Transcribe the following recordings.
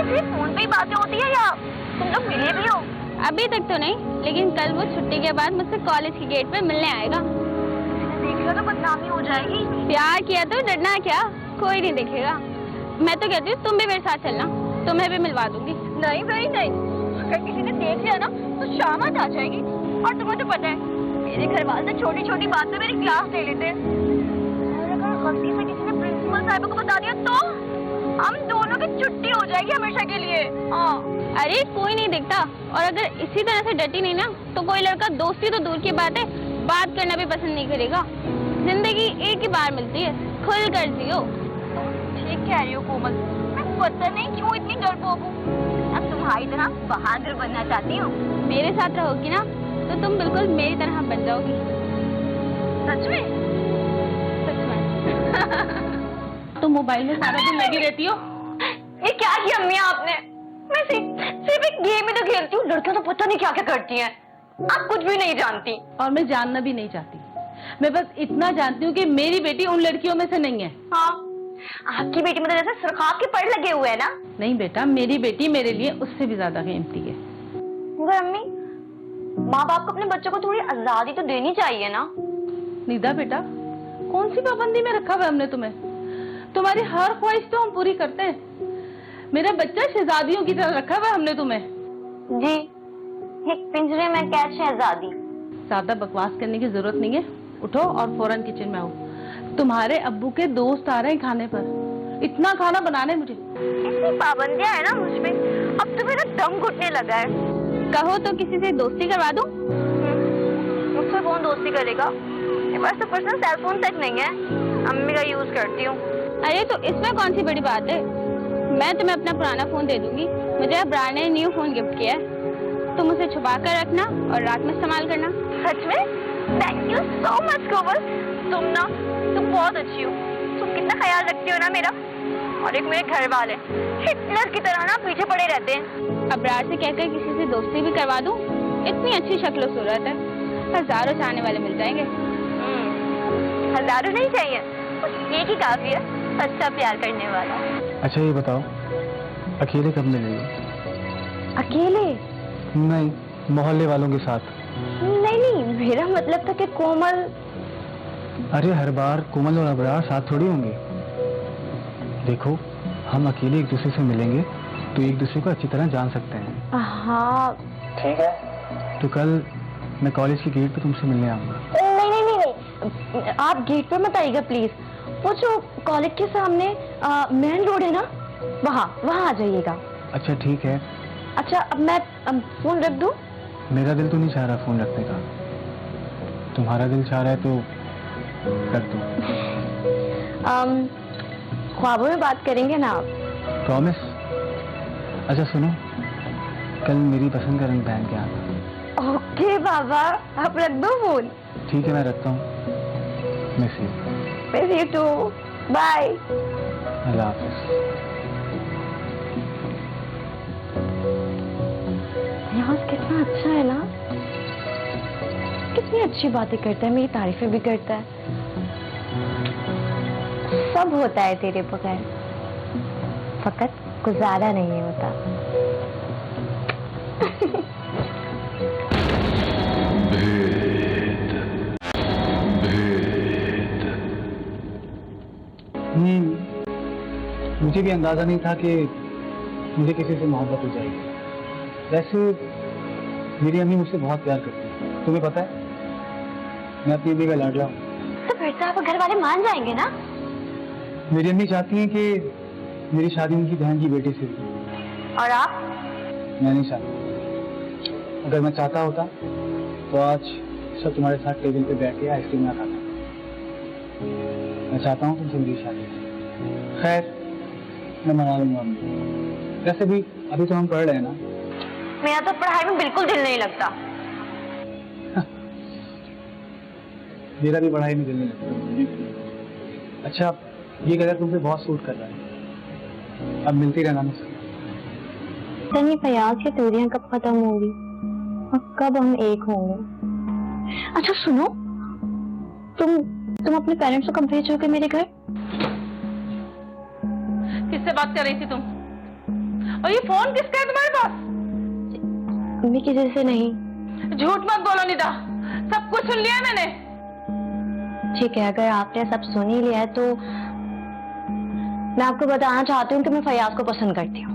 सिर्फ फोन पे ही बातें होती है या तुम लोग मिले भी हो? अभी तक तो नहीं, लेकिन कल वो छुट्टी के बाद मुझसे कॉलेज के गेट पे मिलने आएगा। देख लो तो बदनामी हो जाएगी। प्यार किया तो डरना क्या, कोई नहीं देखेगा। मैं तो कहती हूँ तुम भी मेरे साथ चलना, तुम्हें भी मिलवा दूंगी। नहीं भाई नहीं, अगर किसी ने देख लिया ना तो शामत आ जाएगी। और तुम्हें तो पता है मेरे घर वाले तो छोटी छोटी बात पे मेरी क्लास ले लेते हैं। अगर गलती से किसी ने प्रिंसिपल साहब को बता दिया तो हम दोनों की छुट्टी हो जाएगी हमेशा के लिए। हाँ। अरे कोई नहीं देखता, और अगर इसी तरह से डटी नहीं ना तो कोई लड़का दोस्ती तो दूर की बात है, बात करना भी पसंद नहीं करेगा। जिंदगी एक ही बार मिलती है, खुल कर जियो। ठीक कह रही हो कोमल, मैं पता नहीं क्यों इतनी डरपोक हूँ। अब तुम्हारी तरह बहादुर बनना चाहती हूँ। मेरे साथ रहोगी ना तो तुम बिल्कुल मेरी तरह बन जाओगी। सच में? सच में। तुम मोबाइल में सारा दिन लगी रहती हो। ये क्या किया अम्मी आपने? मैं सिर्फ एक गेम ही तो खेलती हूँ, लड़कियां तो पता नहीं क्या क्या करती हैं। आप कुछ भी नहीं जानती। और मैं जानना भी नहीं चाहती। मैं बस इतना जानती हूँ कि मेरी बेटी उन लड़कियों में से नहीं है। हाँ, आपकी बेटी मतलब जैसे सुरखाब के पड़ लगे हुए हैं ना? नहीं बेटा, मेरी बेटी मेरे लिए उससे भी ज्यादा कीमती है। मगर अम्मी, माँ बाप को अपने बच्चों को थोड़ी आजादी तो देनी चाहिए ना? निदा बेटा, कौन सी पाबंदी में रखा हुआ हमने तुम्हें? तुम्हारी हर ख्वाहिश तो हम पूरी करते हैं। मेरा बच्चा शहजादियों की तरह रखा हुआ हमने तुम्हें। जी, एक पिंजरे में कैद शहजादी। ज्यादा बकवास करने की जरूरत नहीं है, उठो और फौरन किचन में आओ। तुम्हारे अब्बू के दोस्त आ रहे हैं खाने पर, इतना खाना बनाने मुझे। इतनी पाबंदियां है ना मुझ पे, अब तो मेरा दम घुटने लगा है। कहो तो किसी से दोस्ती करवा दूं? मुझसे कौन दोस्ती करेगा? मेरे पास तो पर्सनल सेलफोन तक नहीं है, अम्मी का यूज करती हूँ। अरे तो इसमें कौन सी बड़ी बात है, मैं तुम्हें अपना पुराना फोन दे दूंगी। मुझे ब्रा ने न्यू फोन गिफ्ट किया है, तुम उसे छुपा कर रखना और रात में इस्तेमाल करना। सच में? थैंक यू सो मच कोमल, तुम बहुत अच्छी हो। तुम कितना ख्याल रखती हो ना मेरा। और एक मेरे घर वाले हिटलर की तरह ना पीछे पड़े रहते हैं। अब रात से कहकर किसी से दोस्ती भी करवा दूं? इतनी अच्छी शक्ल सूरत है, हजारों चाहने वाले मिल जाएंगे। हजारों नहीं चाहिए, बस एक ही काफी है, सच्चा प्यार करने वाला। अच्छा ये बताओ, अकेले कब मिलेंगे? अकेले? नहीं, मोहल्ले वालों के साथ। नहीं, मेरा मतलब था कि कोमल। अरे हर बार कोमल और अबरार साथ थोड़ी होंगे। देखो, हम अकेले एक दूसरे से मिलेंगे तो एक दूसरे को अच्छी तरह जान सकते हैं। हाँ ठीक है, तो कल मैं कॉलेज के गेट पे तुमसे मिलने आऊंगा। नहीं, आप गेट पर मत आइएगा प्लीज। वो जो कॉलेज के सामने मेन रोड है ना, वहाँ आ जाइएगा। अच्छा ठीक है। अच्छा, अब मैं फोन रख दूं? मेरा दिल तो नहीं चाह रहा फोन रखने का, तुम्हारा दिल चाह रहा है तो रख दो। ख्वाबों में बात करेंगे ना आप? प्रॉमिस? अच्छा सुनो, कल मेरी पसंद का रंग पहन के आना। ओके बाबा, आप रख दो फोन। ठीक है, मैं रखता हूँ। Miss you. Miss you too, bye. अल्लाह हाफिज। यहाँ कितना अच्छा है ना, कितनी अच्छी बातें करता है, मेरी तारीफें भी करता है। सब होता है तेरे बगैर, फकत गुजारा नहीं होता। मुझे भी अंदाजा नहीं था कि मुझे किसी से मोहब्बत हो जाएगी। वैसे मेरी अम्मी मुझसे बहुत प्यार करती है, तुम्हें पता है। मैं अपनी अम्मी का लाडला हूँ। तो फिर तो आप घर वाले मान जाएंगे ना? मेरी अम्मी चाहती हैं कि मेरी शादी उनकी बहन की बेटी से हुई। और आप? मैं नहीं चाहता। अगर मैं चाहता होता तो आज सब तुम्हारे साथ टेबल पे बैठ के आइसक्रीम ना खाता। मैं चाहता हूँ तुमसे मेरी शादी। खैर, मैं मना लूंगा अम्मी। वैसे भी अभी तो हम पढ़ रहे हैं ना। मेरा तो पढ़ाई में बिल्कुल दिल नहीं लगता। मेरा भी पढ़ाई में दिल नहीं लगता। अच्छा, ये कलर तुमसे बहुत सूट कर रहा है, अब मिलती रहना मुझसे। तनी फयाज की दूरियां कब खत्म होंगी और कब हम एक होंगे? अच्छा सुनो, तुम अपने पेरेंट्स को कब भेजोगे मेरे घर? किससे बात कर रही थी तुम? और ये फोन किसका है तुम्हारे पास? अम्मी किसी से नहीं। झूठ मत बोलो निदा, सब कुछ सुन लिया है मैंने। ठीक है, अगर आपने सब सुन ही लिया है तो मैं आपको बताना चाहती हूँ कि मैं फयाज को पसंद करती हूँ।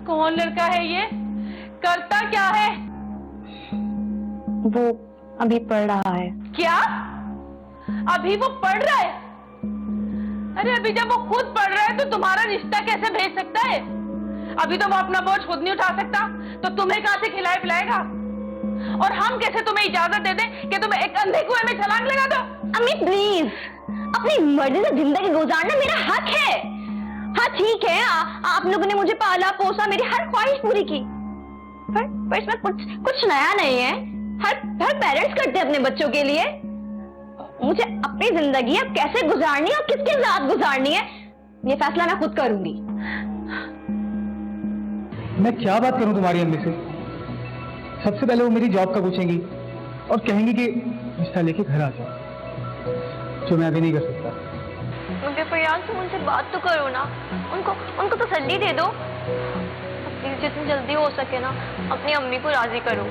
कौन लड़का है ये? करता क्या है? वो अभी पढ़ रहा है। क्या? अभी वो पढ़ रहा है? अरे अभी जब वो खुद पढ़ रहा है तो तुम्हारा रिश्ता कैसे भेज सकता है? अभी तो वो अपना बोझ खुद नहीं उठा सकता, तो तुम्हें कहां से खिलाए पिलाएगा? और हम कैसे तुम्हें इजाजत दे दें कि तुम एक अंधे कुएं में छलांग लगा दो? अम्मी प्लीज, अपनी मर्जी से जिंदगी गुजारना मेरा हक है। हाँ ठीक है, आप लोगों ने मुझे पाला पोसा, मेरी हर ख्वाहिश पूरी की, पर इसमें कुछ नया नहीं है। हर पेरेंट्स करते हैं अपने बच्चों के लिए। मुझे अपनी जिंदगी अब कैसे गुजारनी है और किसके साथ गुजारनी है, ये फैसला मैं खुद करूंगी। मैं क्या बात करूं तुम्हारी अम्मी से? सबसे पहले वो मेरी जॉब का पूछेंगी और कहेंगी कि रिश्ता लेके घर आ जाओ, जो मैं अभी नहीं कर सकता। मुझे फयाज, तुम उनसे बात तो करो ना, उनको तसल्ली दे दो। प्लीज जितनी जल्दी हो सके ना अपनी अम्मी को राजी करो।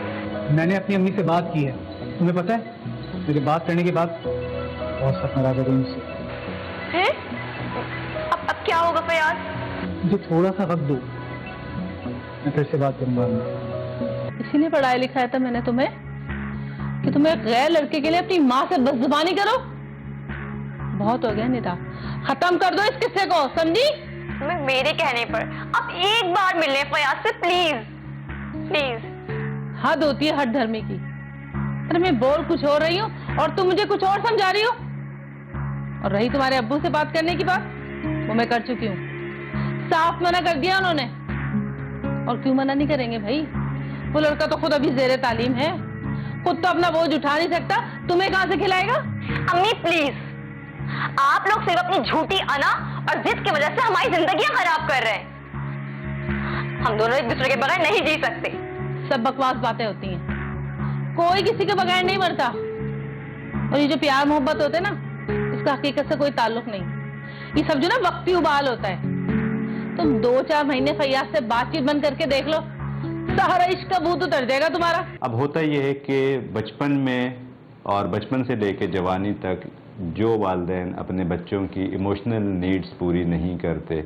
मैंने अपनी अम्मी से बात की है, तुम्हें पता है? मेरी बात करने के बाद बहुत सब नाराज हो गई मुझसे। हैं? अब क्या होगा फयाज? मुझे थोड़ा सा वक्त दो, मैं फिर से बात करूंगा। इसीलिए पढ़ाया लिखाया था मैंने तुम्हें कि तुम एक गैर लड़के के लिए अपनी माँ से बदजुबानी करो। बहुत हो गया निदा, खत्म कर दो इस किस्से को, समझी? मेरे कहने पर अब एक बार मिलने फयाज से, प्लीज प्लीज। हद होती है हद धर्मी की। अरे मैं बोल कुछ और रही हूँ और तुम मुझे कुछ और समझा रही हो। और रही तुम्हारे अब्बू से बात करने की बात, वो मैं कर चुकी हूँ, साफ मना कर दिया उन्होंने। और क्यों मना नहीं करेंगे भाई? वो लड़का तो खुद अभी ज़ेरे तालीम है, खुद तो अपना बोझ उठा नहीं सकता, तुम्हें कहां से खिलाएगा? अम्मी प्लीज, आप लोग सिर्फ अपनी झूठी अना और जिद की वजह से हमारी जिंदगियां खराब कर रहे हैं। हम दोनों एक दूसरे के बगैर नहीं जी सकते। सब बकवास बातें होती हैं, कोई किसी के बगैर नहीं मरता। और ये जो प्यार मोहब्बत होते हैं ना, इसका हकीकत से कोई ताल्लुक नहीं। ये सब जो ना वक्ती उबाल होता है। तुम 2-4 महीने फैयाज से बातचीत बंद करके देख लो, सारा इश्क का भूत उतर जाएगा तुम्हारा। अब होता ये है कि बचपन में और बचपन से लेकर जवानी तक जो वालिदैन अपने बच्चों की इमोशनल नीड्स पूरी नहीं करते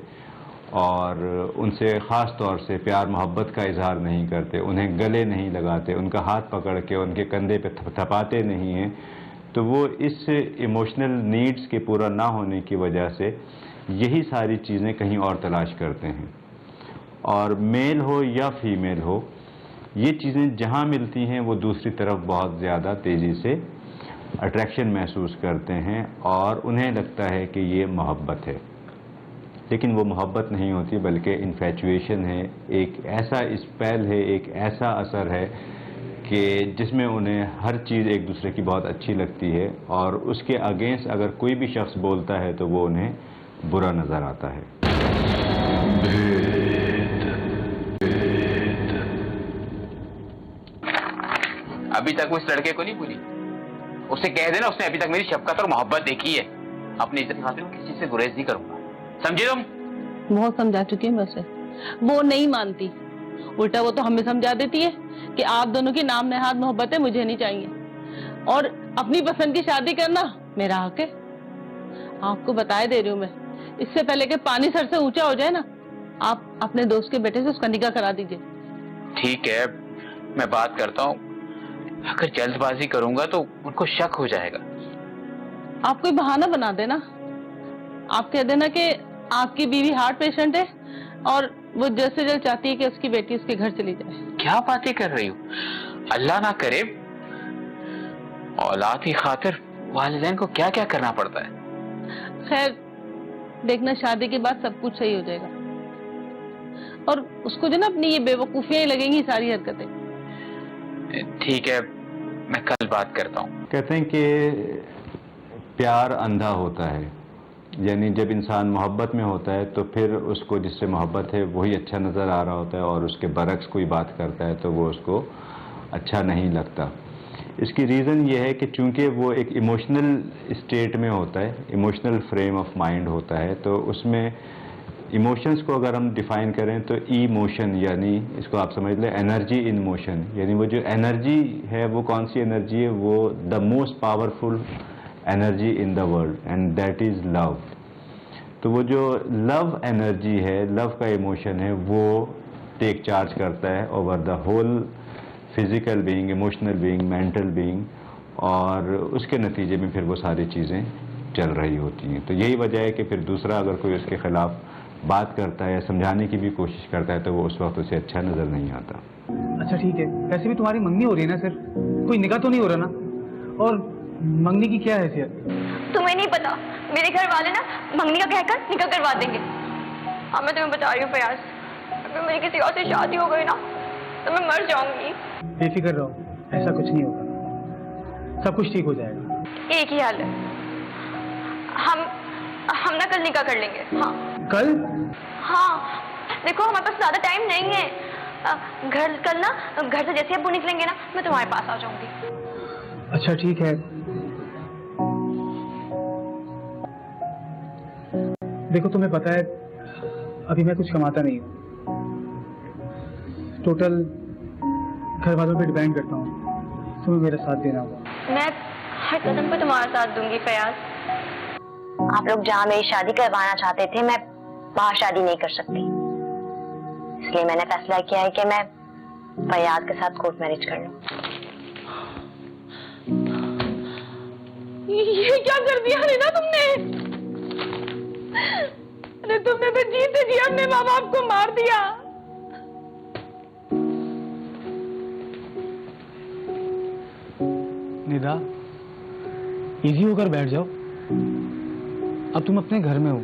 और उनसे ख़ास तौर से प्यार मोहब्बत का इजहार नहीं करते, उन्हें गले नहीं लगाते, उनका हाथ पकड़ के उनके कंधे पे थपथपाते नहीं हैं, तो वो इस इमोशनल नीड्स के पूरा ना होने की वजह से यही सारी चीज़ें कहीं और तलाश करते हैं। और मेल हो या फीमेल हो, ये चीज़ें जहाँ मिलती हैं वो दूसरी तरफ बहुत ज़्यादा तेज़ी से अट्रैक्शन महसूस करते हैं और उन्हें लगता है कि ये मोहब्बत है। लेकिन वो मोहब्बत नहीं होती, बल्कि इन्फैचुएशन है, एक ऐसा स्पेल है, एक ऐसा असर है कि जिसमें उन्हें हर चीज़ एक दूसरे की बहुत अच्छी लगती है और उसके अगेंस्ट अगर कोई भी शख्स बोलता है तो वो उन्हें बुरा नज़र आता है। अभी तक वो इस लड़के को नहीं भूली? उसे कह देना उसने अभी तक मेरी शफकत और मोहब्बत देखी है। अपनी इज्जत खातिर किसी चीज से गुरेज नहीं करूंगा, समझे तुम? बहुत समझा चुकी हूँ मैं उसे, वो नहीं मानती। उल्टा वो तो हमें समझा देती है कि आप दोनों की नाम नेहाद मोहब्बतें मुझे नहीं चाहिए और अपनी पसंद की शादी करना मेरा हक है। आपको बताए दे रही हूँ मैं, इससे पहले कि पानी सर से ऊंचा हो जाए ना, आप अपने दोस्त के बेटे से उसका निकाह करा दीजिए। ठीक है, मैं बात करता हूँ। अगर जल्दबाजी करूंगा तो उनको शक हो जाएगा। आप कोई बहाना बना देना, आप कह देना कि आपकी बीवी हार्ट पेशेंट है और वो जल्द से जल्द चाहती है कि उसकी बेटी उसके घर चली जाए। क्या बातें कर रही हो? अल्लाह ना करे, औलाद की खातिर वालिदैन को क्या क्या करना पड़ता है। खैर देखना, शादी के बाद सब कुछ सही हो जाएगा और उसको जो ना अपनी ये बेवकूफियां ही लगेंगी सारी हरकतें। ठीक है, मैं कल बात करता हूँ। कहते हैं कि प्यार अंधा होता है, यानी जब इंसान मोहब्बत में होता है तो फिर उसको जिससे मोहब्बत है वही अच्छा नज़र आ रहा होता है और उसके बरक्स कोई बात करता है तो वो उसको अच्छा नहीं लगता। इसकी रीज़न ये है कि चूंकि वो एक इमोशनल स्टेट में होता है, इमोशनल फ्रेम ऑफ माइंड होता है, तो उसमें इमोशंस को अगर हम डिफाइन करें तो इमोशन यानी इसको आप समझ लें एनर्जी इन मोशन, यानी वो जो एनर्जी है वो कौन सी एनर्जी है, वो the most powerful energy in the world and that is love. तो वो जो लव एनर्जी है, लव का इमोशन है, वो टेक चार्ज करता है over the whole physical being, emotional being, mental being, और उसके नतीजे में फिर वो सारी चीज़ें चल रही होती हैं। तो यही वजह है कि फिर दूसरा अगर कोई उसके खिलाफ बात करता है या समझाने की भी कोशिश करता है तो वो उस वक्त उसे अच्छा नज़र नहीं आता। अच्छा ठीक है, वैसे भी तुम्हारी मंगनी हो रही है ना सर, कोई निकाह तो नहीं हो रहा ना? और मंगनी की क्या हैसियत? तुम्हें नहीं पता, मेरे घर वाले ना मंगनी का कहकर निकाह करवा देंगे। हाँ मैं तुम्हें बता रही हूँ फयाज, अगर मेरी किसी और से शादी हो गई ना तो मैं मर जाऊंगी। बेफिक्र रहो, ऐसा कुछ नहीं होगा, सब कुछ ठीक हो जाएगा। एक ही हाल है, हम ना कल निकाह कर लेंगे। हाँ कल? हाँ देखो हमारे पास ज्यादा टाइम नहीं है, कल ना घर से जैसे अब्बू निकलेंगे ना मैं तुम्हारे पास आ जाऊंगी। अच्छा ठीक है, देखो तुम्हें पता है अभी मैं कुछ कमाता नहीं हूँ, टोटल घर वालों पे डिपेंड करता हूँ, तुम्हें मेरा साथ देना होगा। मैं हर कदम पे तुम्हारा साथ दूंगी फयाज। आप लोग जहाँ मेरी शादी करवाना चाहते थे मैं वहाँ शादी नहीं कर सकती, इसलिए मैंने फैसला किया है कि मैं फयाज के साथ कोर्ट मैरिज कर लूं। ये क्या कर दिया रीना तुमने? अरे तुमने तो जीते जी अपने माँ बाप को मार दिया। निदा, इजी होकर बैठ जाओ, अब तुम अपने घर में हो।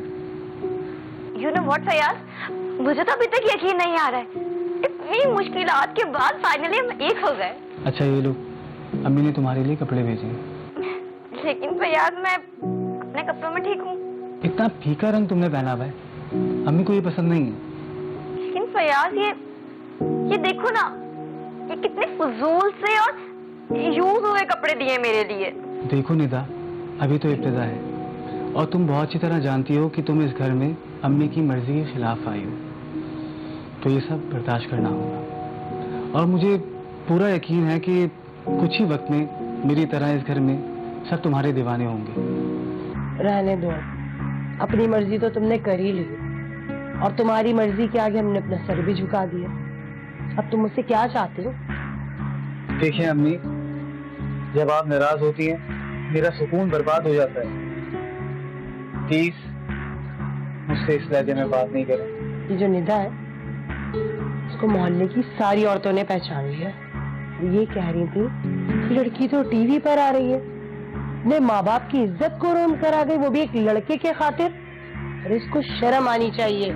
You know what फयाज, मुझे तो अभी तक यकीन नहीं आ रहा है, इतनी मुश्किलात के बाद फाइनली हम एक हो गए। अच्छा ये लो, अम्मी ने तुम्हारे लिए कपड़े भेजे हैं। लेकिन फयाज मैं अपने कपड़ों में ठीक हूँ। इतना फीका रंग तुमने पहना हुआ है, अम्मी को ये पसंद नहीं है। लेकिन फयाज ये देखो ना, ये कितने फजूल से और यूज हुए कपड़े दिए मेरे लिए। देखो निदा, अभी तो इब्तिदा है और तुम बहुत अच्छी तरह जानती हो कि तुम इस घर में अम्मी की मर्जी के खिलाफ आई हो, तो ये सब बर्दाश्त करना होगा। और मुझे पूरा यकीन है कि कुछ ही वक्त में मेरी तरह इस घर में सब तुम्हारे दीवाने होंगे। रहने दो, अपनी मर्जी तो तुमने कर ही ली और तुम्हारी मर्जी के आगे हमने अपना सर भी झुका दिया। अब तुम मुझसे क्या चाहते हो? देखिए अम्मी, जब आप नाराज होती हैं मेरा सुकून बर्बाद हो जाता है। प्लीज मुझसे इस लहजे में बात नहीं करें। ये जो निदा है उसको मोहल्ले की सारी औरतों ने पहचान लिया। ये कह रही थी कि लड़की तो टीवी पर आ रही है, अपने माँ बाप की इज्जत को रोन कर आ गई, वो भी एक लड़के के खातिर। और इसको शर्म आनी चाहिए।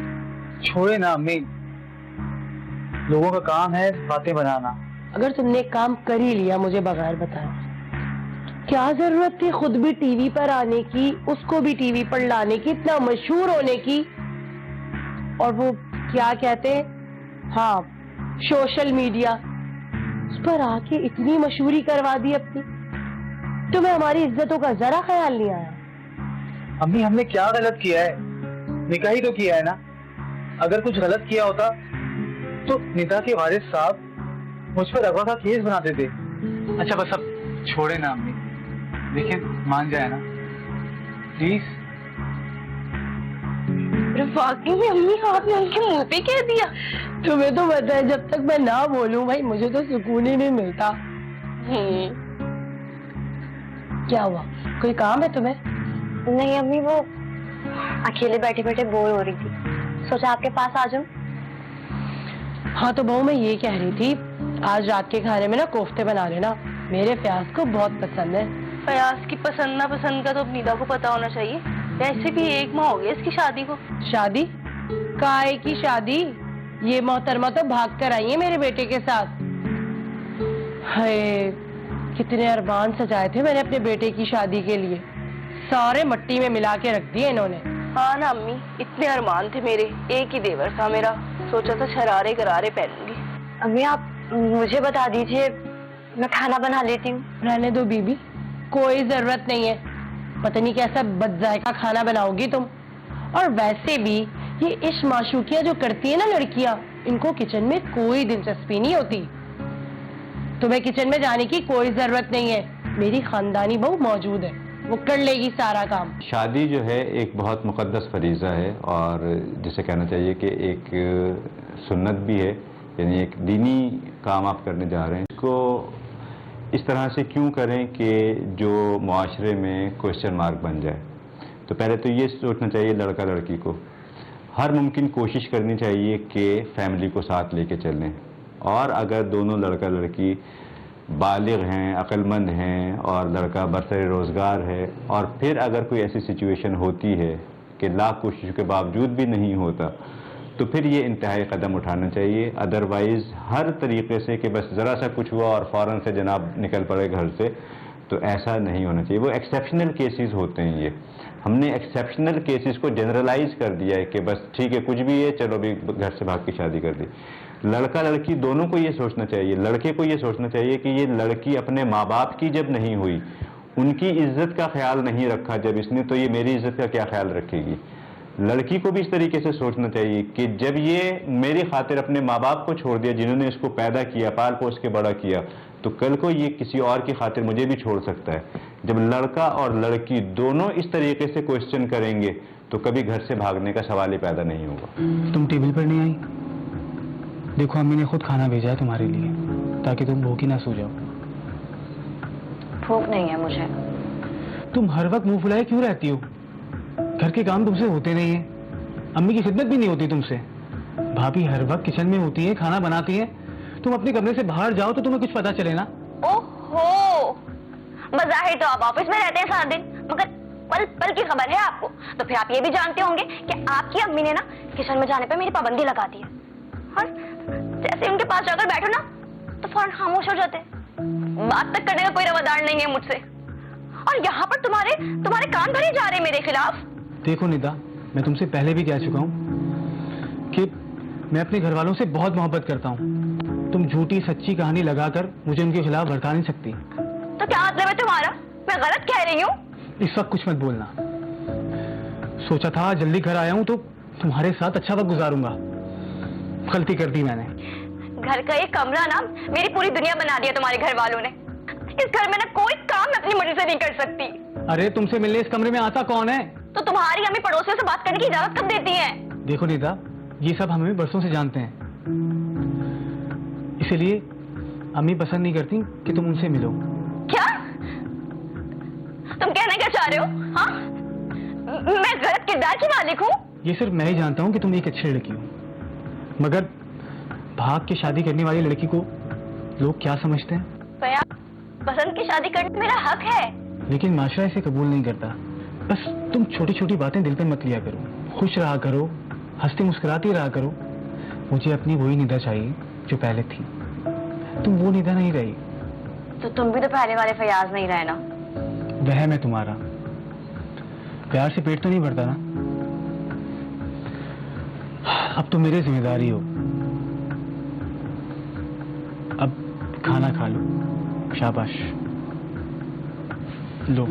छोड़े ना अम्मी, लोगों का काम है बातें बनाना। अगर तुमने काम कर ही लिया मुझे बगैर बताए, क्या जरूरत थी खुद भी टीवी पर आने की, उसको भी टीवी पर लाने की, इतना मशहूर होने की। और वो क्या कहते हैं, हाँ सोशल मीडिया, उस पर आके इतनी मशहूरी करवा दी अपनी। तुम्हें हमारी इज्जतों का जरा ख्याल नहीं आया? अम्मी हमने क्या गलत किया है? निकाह ही तो किया है ना। अगर कुछ गलत किया होता तो निदा के वारिस साहब मुझ पर अगवा का केस बनाते थे। अच्छा बस अब छोड़े ना अम्मी, देखिए मान जाए ना प्लीज। वाकई में अम्मी आपने उनके मुंह पे कह दिया? तुम्हें तो पता है जब तक मैं ना बोलूं भाई मुझे तो सुकून ही नहीं मिलता। क्या हुआ, कोई काम है तुम्हें? नहीं अम्मी, वो अकेले बैठे बैठे बोर हो रही थी, सोचा आपके पास आ जाऊं। हाँ तो बहू मैं ये कह रही थी, आज रात के खाने में ना कोफ्ते बना लेना, मेरे फयाज को बहुत पसंद है। फयाज की पसंद ना पसंद का तो निदा को पता होना चाहिए। वैसे भी 1 माह हो गया इसकी शादी को। शादी? काय की शादी? ये मोहतरमा तो भाग कर आई है मेरे बेटे के साथ। हाय कितने अरमान सजाए थे मैंने अपने बेटे की शादी के लिए, सारे मिट्टी में मिला के रख दिए इन्होंने। हाँ ना अम्मी, इतने अरमान थे मेरे, एक ही देवर था मेरा, सोचा था शरारे गरारे पहनूंगी। अम्मी आप मुझे बता दीजिए, मैं खाना बना लेती हूँ। रहने दो बीबी, कोई जरूरत नहीं है, पता नहीं कैसा बदजायका खाना बनाओगी तुम। और वैसे भी ये इश्क माशूकियां जो करती है ना लड़कियां, इनको किचन में कोई दिलचस्पी नहीं होती। तुम्हें किचन में जाने की कोई जरूरत नहीं है, मेरी खानदानी बहू मौजूद है, वो कर लेगी सारा काम। शादी जो है एक बहुत मुक़द्दस फरीज़ा है और जिसे कहना चाहिए कि एक सुन्नत भी है, यानी एक दीनी काम आप करने जा रहे हैं। इसको इस तरह से क्यों करें कि जो मुआशरे में क्वेश्चन मार्क बन जाए। तो पहले तो ये सोचना चाहिए लड़का लड़की को, हर मुमकिन कोशिश करनी चाहिए कि फैमिली को साथ लेके चलें। और अगर दोनों लड़का लड़की बालिग हैं, अक्लमंद हैं और लड़का बरसर रोज़गार है, और फिर अगर कोई ऐसी सिचुएशन होती है कि लाख कोशिशों के बावजूद भी नहीं होता, तो फिर ये इंतहाई कदम उठाना चाहिए। अदरवाइज़ हर तरीके से कि बस ज़रा सा कुछ हुआ और फ़ौरन से जनाब निकल पड़े घर से, तो ऐसा नहीं होना चाहिए। वो एक्सेप्शनल केसेस होते हैं। ये हमने एक्सेप्शनल केसेस को जनरलाइज कर दिया है कि बस ठीक है कुछ भी है, चलो भी घर से भाग के शादी कर दी। लड़का लड़की दोनों को ये सोचना चाहिए, लड़के को ये सोचना चाहिए कि ये लड़की अपने माँ बाप की जब नहीं हुई, उनकी इज्जत का ख्याल नहीं रखा जब इसने, तो ये मेरी इज्जत का क्या ख्याल रखेगी। लड़की को भी इस तरीके से सोचना चाहिए कि जब ये मेरी खातिर अपने माँ बाप को छोड़ दिया जिन्होंने इसको पैदा किया, पाल पोस के बड़ा किया, तो कल को ये किसी और की खातिर मुझे भी छोड़ सकता है। जब लड़का और लड़की दोनों इस तरीके से क्वेश्चन करेंगे तो कभी घर से भागने का सवाल ही पैदा नहीं होगा। तुम टेबल पर नहीं आई? देखो अम्मी ने खुद खाना भेजा है तुम्हारे लिए, ताकि तुम भूखी ना सो जाओ। भूख नहीं है मुझे। तुम हर वक्त मुंह फुलाए क्यों रहती हो? घर के काम तुमसे होते नहीं है, अम्मी की खिदमत भी नहीं होती तुमसे। भाभी हर वक्त किचन में होती है, खाना बनाती है। तुम अपने कमरे से बाहर जाओ तो तुम्हें कुछ पता चले ना। ओहो, बज़ाहिर तो आप ऑफिस में रहते हैं सारा दिन, मगर पल पल की खबर है आपको। तो फिर आप ये भी जानते होंगे कि आपकी अम्मी ने ना किचन में जाने पर मेरी पाबंदी लगा दी है, और जैसे उनके पास जाकर बैठो ना तो फौरन खामोश हो जाते हैं। बात तक करने का कोई रवादार नहीं है मुझसे, और यहाँ पर तुम्हारे कान भरे जा रहे हैं मेरे खिलाफ। देखो निदा, मैं तुमसे पहले भी कह चुका हूँ कि मैं अपने घर वालों से बहुत मोहब्बत करता हूँ। तुम झूठी सच्ची कहानी लगाकर मुझे उनके खिलाफ भड़का नहीं सकती। तो क्या मतलब है तुम्हारा? मैं गलत कह रही हूँ? इस वक्त कुछ मत बोलना। सोचा था जल्दी घर आया हूँ तो तुम्हारे साथ अच्छा वक्त गुजारूंगा, गलती कर दी मैंने। घर का एक कमरा ना मेरी पूरी दुनिया बना दिया तुम्हारे घर वालों ने। इस घर में ना कोई काम मैं अपनी मर्जी से नहीं कर सकती। अरे तुमसे मिलने इस कमरे में आता कौन है? तो तुम्हारी अम्मी पड़ोसियों से बात करने की इजाजत कब देती है? देखो निदा, ये सब हमें बरसों से जानते हैं, इसीलिए अम्मी पसंद नहीं करती कि तुम उनसे मिलो। क्या तुम कहना क्या चाह रहे हो? हाँ, मैं गलत किरदार की मालिक हूँ? ये सिर्फ मैं ही जानता हूँ कि तुम एक अच्छी लड़की हो, मगर भाग के शादी करने वाली लड़की को लोग क्या समझते हैं? पसंद की शादी करना मेरा हक है, लेकिन माशरा इसे कबूल नहीं करता। बस तुम छोटी छोटी बातें दिल पे मत लिया करो, खुश रहा करो, हंसती मुस्कुराती रहा करो। मुझे अपनी वही निदा चाहिए जो पहले थी। तुम वो निदा नहीं रही। तो तुम भी तो पहले वाले फयाज नहीं रहे ना। वह मैं तुम्हारा प्यार से पेट तो नहीं भरता ना। अब तो मेरी जिम्मेदारी हो। अब खाना खा लो, शाबाश। लो।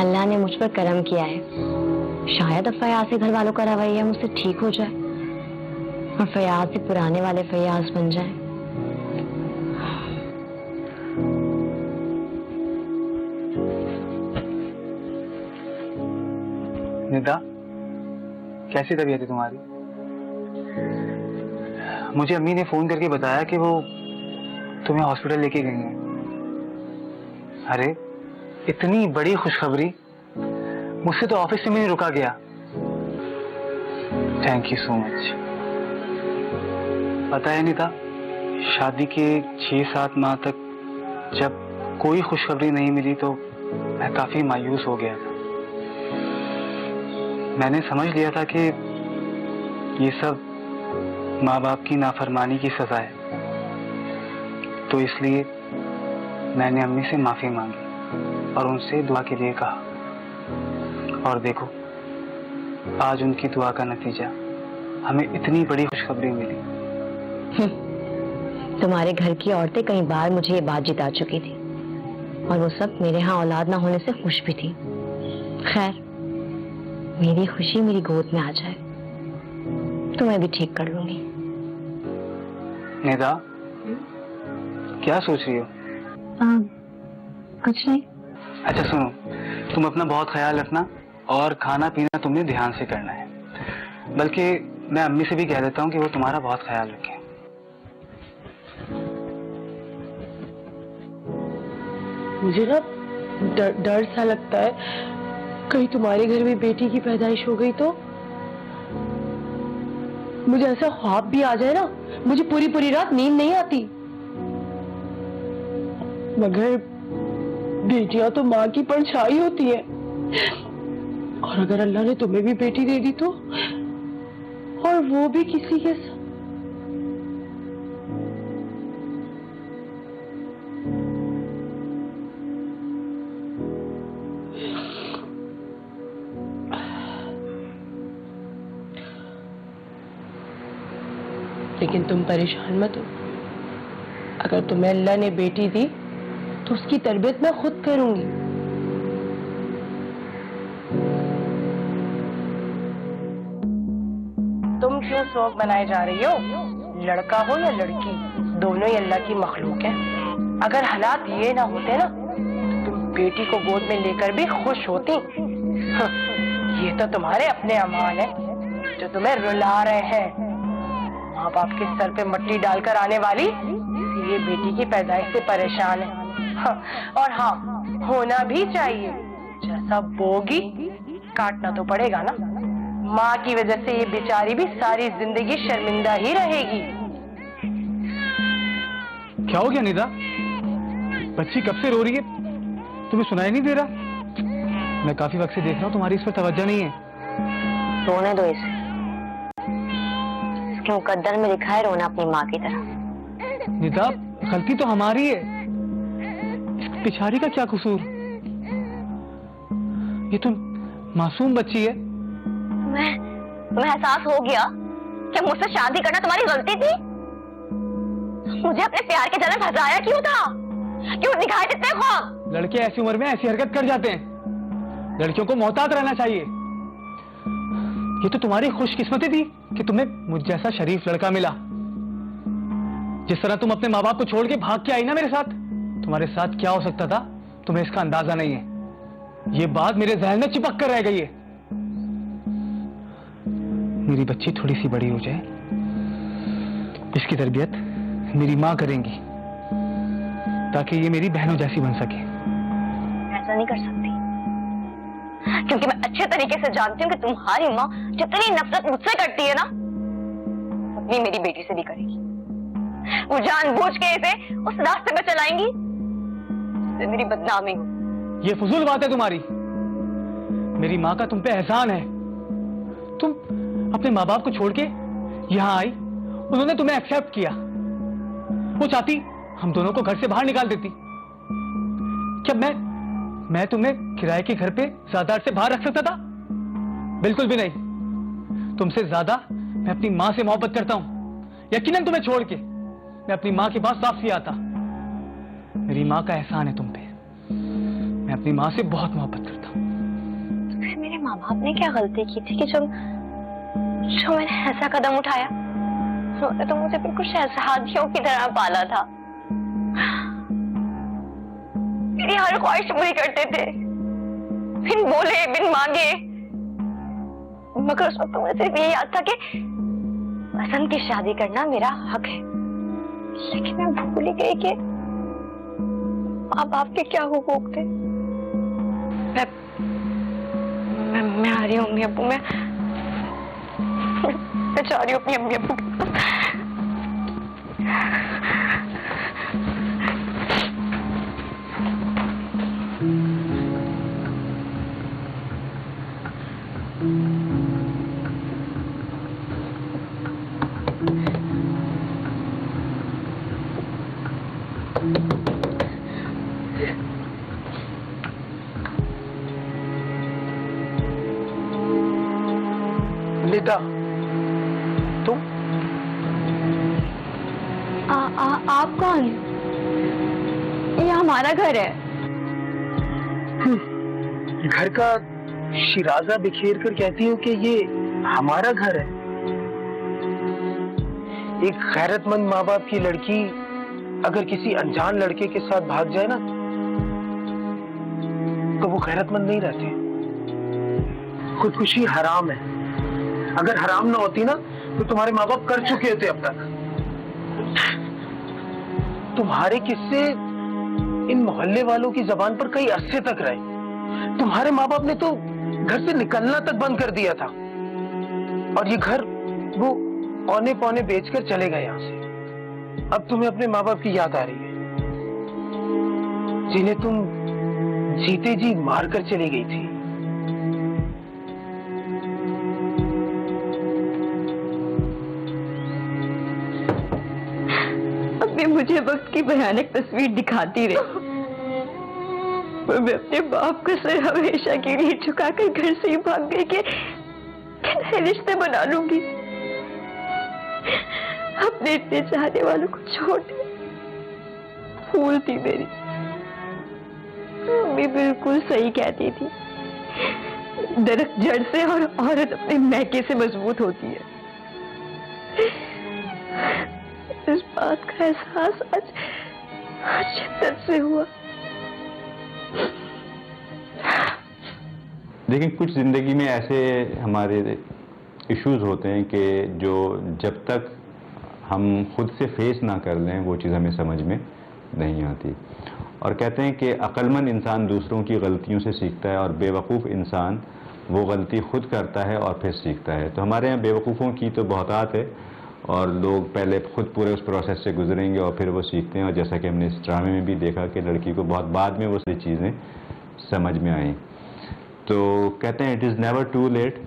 अल्लाह ने मुझ पर करम किया है, शायद अब फयाज से घर वालों का रवैया मुझसे ठीक हो जाए और फयाज से पुराने वाले फयाज बन जाए। निदा, कैसी तबीयत है तुम्हारी? मुझे अम्मी ने फोन करके बताया कि वो तुम्हें हॉस्पिटल लेके गई हैं। अरे इतनी बड़ी खुशखबरी मुझसे तो ऑफिस से भी नहीं रुका गया। Thank you so much. पता है निदा, शादी के 6-7 माह तक जब कोई खुशखबरी नहीं मिली तो मैं काफी मायूस हो गया था। मैंने समझ लिया था कि ये सब माँ बाप की नाफरमानी की सजा है, तो इसलिए मैंने अम्मी से माफी मांगी और उनसे दुआ के लिए कहा। और देखो, आज उनकी दुआ का नतीजा हमें इतनी बड़ी खुशखबरी मिली। तुम्हारे घर की औरतें कई बार मुझे ये बात जिता चुकी थी और वो सब मेरे यहाँ औलाद ना होने से खुश भी थी। खैर, मेरी खुशी मेरी गोद में आ जाए तो मैं भी ठीक कर लूंगी। निदा, क्या सोच रही हो? कुछ नहीं। अच्छा सुनो, तुम अपना बहुत ख्याल रखना और खाना पीना तुमने ध्यान से करना है। बल्कि मैं अम्मी से भी कह देता हूँ कि वो तुम्हारा बहुत ख्याल रखें। मुझे ना डर सा लगता है, कहीं तुम्हारे घर में बेटी की पैदाइश हो गई तो मुझे ऐसा ख्वाब भी आ जाए ना, मुझे पूरी पूरी रात नींद नहीं आती। मगर बेटियां तो माँ की परछाई होती है, और अगर अल्लाह ने तुम्हें भी बेटी दे दी तो, और वो भी किसी के साथ। लेकिन तुम परेशान मत हो, अगर तुम्हें अल्लाह ने बेटी दी तो उसकी तरबियत मैं खुद करूंगी। तुम क्यों शौक बनाए जा रही हो? लड़का हो या लड़की, दोनों ही अल्लाह की मखलूक है। अगर हालात ये ना होते ना तो तुम बेटी को गोद में लेकर भी खुश होती। ये तो तुम्हारे अपने अमाल है जो तुम्हें रुला रहे हैं। माँ बाप के सर पे मट्टी डालकर आने वाली, इसीलिए बेटी की पैदाइश से परेशान है। और हाँ, होना भी चाहिए। जैसा बोगी काटना तो पड़ेगा ना। माँ की वजह से ये बेचारी भी सारी जिंदगी शर्मिंदा ही रहेगी। क्या हो गया निदा? बच्ची कब से रो रही है? तुम्हें सुनाई नहीं दे रहा? मैं काफी वक्त से देख रहा हूँ तुम्हारी इस पर तवज्जो नहीं है। रोने दो इसे, इसके मुकद्दर में लिखा है रोना अपनी माँ की तरह। निदा, गलती तो हमारी है, इस बेचारी का क्या कसूर? ये तो मासूम बच्ची है। तुम्हें एहसास हो गया कि मुझसे शादी करना तुम्हारी गलती थी? मुझे अपने प्यार के जाल में फंसाया क्यों था? क्यों दिखाए जितने ख्वाब? लड़के ऐसी उम्र में ऐसी हरकत कर जाते हैं। लड़कियों को मोहतात रहना चाहिए। ये तो तुम्हारी खुशकिस्मती थी कि तुम्हें मुझ जैसा शरीफ लड़का मिला। जिस तरह तुम अपने माँ बाप को छोड़ के भाग के आई ना मेरे साथ, तुम्हारे साथ क्या हो सकता था तुम्हें इसका अंदाजा नहीं है। ये बात मेरे जहन में चिपक कर रह गई है। मेरी बच्ची थोड़ी सी बड़ी हो जाए, इसकी तरबियत मेरी माँ करेंगी ताकि ये मेरी बहनों जैसी बन सके। ऐसा नहीं कर सकती, क्योंकि मैं अच्छे तरीके से जानती हूँ कि तुम्हारी माँ जितनी नफरत मुझसे करती है ना, उतनी मेरी बेटी से भी करेगी। वो जानबूझ के इसे उस रास्ते पर चलाएंगी जिससे मेरी बदनामी हो। ये फजूल बात है तुम्हारी। मेरी माँ का तुम पे एहसान है। तुम अपने माँ बाप को छोड़ के यहाँ आई, उन्होंने तुम्हें एक्सेप्ट किया। वो चाहती हम दोनों को घर से बाहर निकाल देती। क्या मैं तुम्हें किराए के घर पे ज्यादा से बाहर रख सकता था? बिल्कुल भी नहीं। तुमसे ज्यादा मैं अपनी माँ से मोहब्बत करता हूँ। यकीनन तुम्हें छोड़ के मैं अपनी माँ के पास वापस ही आता। मेरी माँ का एहसान है तुम पे। मैं अपनी माँ से बहुत मोहब्बत करता हूँ। फिर मेरे माँ बाप ने क्या गलती की थी कि जो मैंने ऐसा कदम उठाया? उन्होंने तो मुझे बिल्कुल शहजादियों की तरह पाला था। मेरी हर ख्वाहिश पूरी करते थे, बिन बोले बिन मांगे। मगर उस वक्त मुझे सिर्फ ये याद था कि पसंद की शादी करना मेरा हक है। लेकिन मैं भूल ही गई कि माँ बाप के क्या हुकूक थे। मैं आ रही हूँ अम्मी अब्बू। मैं जा रही हूँ अपनी अम्मी अब्बू के पास। निदा, तुम? ये हमारा घर है। घर का शिराजा बिखेर कर कहती हो कि ये हमारा घर है। एक गैरतमंद माँ बाप की लड़की अगर किसी अनजान लड़के के साथ भाग जाए ना, तो वो गैरतमंद नहीं रहती। खुदकुशी हराम है। अगर हराम ना होती ना, तो तुम्हारे माँ बाप कर चुके होते अब तक। तुम्हारे किस्से इन मोहल्ले वालों की जबान पर कई अरसे तक रहे। तुम्हारे माँ बाप ने तो घर से निकलना तक बंद कर दिया था, और ये घर वो औने पौने बेचकर चले गए यहाँ से। अब तुम्हें अपने माँ बाप की याद आ रही है, जिन्हें तुम जीते जी मारकर चली गई थी। अभी मुझे वक्त की भयानक तस्वीर दिखाती रही, मैं अपने बाप का सर हमेशा के लिए झुकाकर घर से ही भाग गई कि नए रिश्ते बना लूंगी। अपने इतने चाहने वालों को छोड़ दिया। फूल थी मेरी, मम्मी बिल्कुल सही कहती थी, दरख्त जड़ से और औरत अपने मैके से मजबूत होती है। इस बात का एहसास आज शिद्दत से हुआ। लेकिन कुछ ज़िंदगी में ऐसे हमारे इश्यूज होते हैं कि जो जब तक हम खुद से फेस ना कर लें वो चीज़ हमें समझ में नहीं आती। और कहते हैं कि अक्लमंद इंसान दूसरों की गलतियों से सीखता है और बेवकूफ़ इंसान वो गलती खुद करता है और फिर सीखता है। तो हमारे यहाँ बेवकूफ़ों की तो बहुतात है, और लोग पहले खुद पूरे उस प्रोसेस से गुजरेंगे और फिर वो सीखते हैं। और जैसा कि हमने इस ड्रामे में भी देखा कि लड़की को बहुत बाद में वो सारी चीज़ें समझ में आई। तो कहते हैं it is never too late.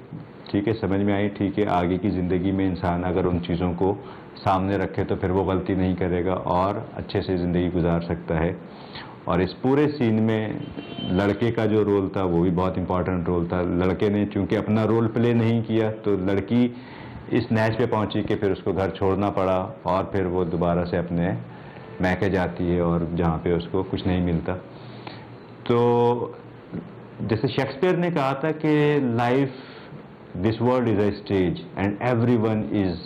ठीक है, समझ में आई, ठीक है, आगे की ज़िंदगी में इंसान अगर उन चीज़ों को सामने रखे तो फिर वो गलती नहीं करेगा और अच्छे से ज़िंदगी गुजार सकता है। और इस पूरे सीन में लड़के का जो रोल था वो भी बहुत इम्पॉर्टेंट रोल था। लड़के ने चूँकि अपना रोल प्ले नहीं किया तो लड़की इस नैच पे पहुंची कि फिर उसको घर छोड़ना पड़ा और फिर वो दोबारा से अपने मैके जाती है और जहाँ पे उसको कुछ नहीं मिलता। तो जैसे शेक्सपियर ने कहा था कि life this world is a stage and everyone is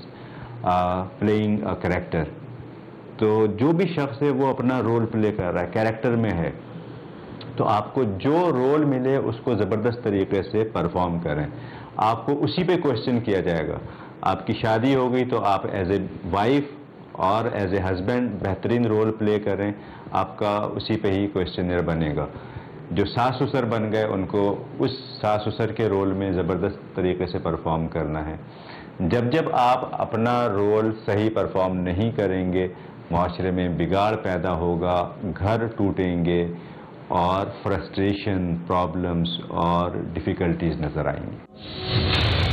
playing a character. तो जो भी शख्स है वो अपना रोल प्ले कर रहा है, कैरेक्टर में है। तो आपको जो रोल मिले उसको ज़बरदस्त तरीके से परफॉर्म करें। आपको उसी पे क्वेश्चन किया जाएगा। आपकी शादी हो गई तो आप एज ए वाइफ और एज ए हस्बैंड बेहतरीन रोल प्ले करें, आपका उसी पे ही क्वेश्चनर बनेगा। जो सास ससुर बन गए उनको उस सास ससुर के रोल में ज़बरदस्त तरीके से परफॉर्म करना है। जब जब आप अपना रोल सही परफॉर्म नहीं करेंगे, माशरे में बिगाड़ पैदा होगा, घर टूटेंगे और फ्रस्ट्रेशन, प्रॉब्लम्स और डिफ़िकल्टीज़ नज़र आएंगी।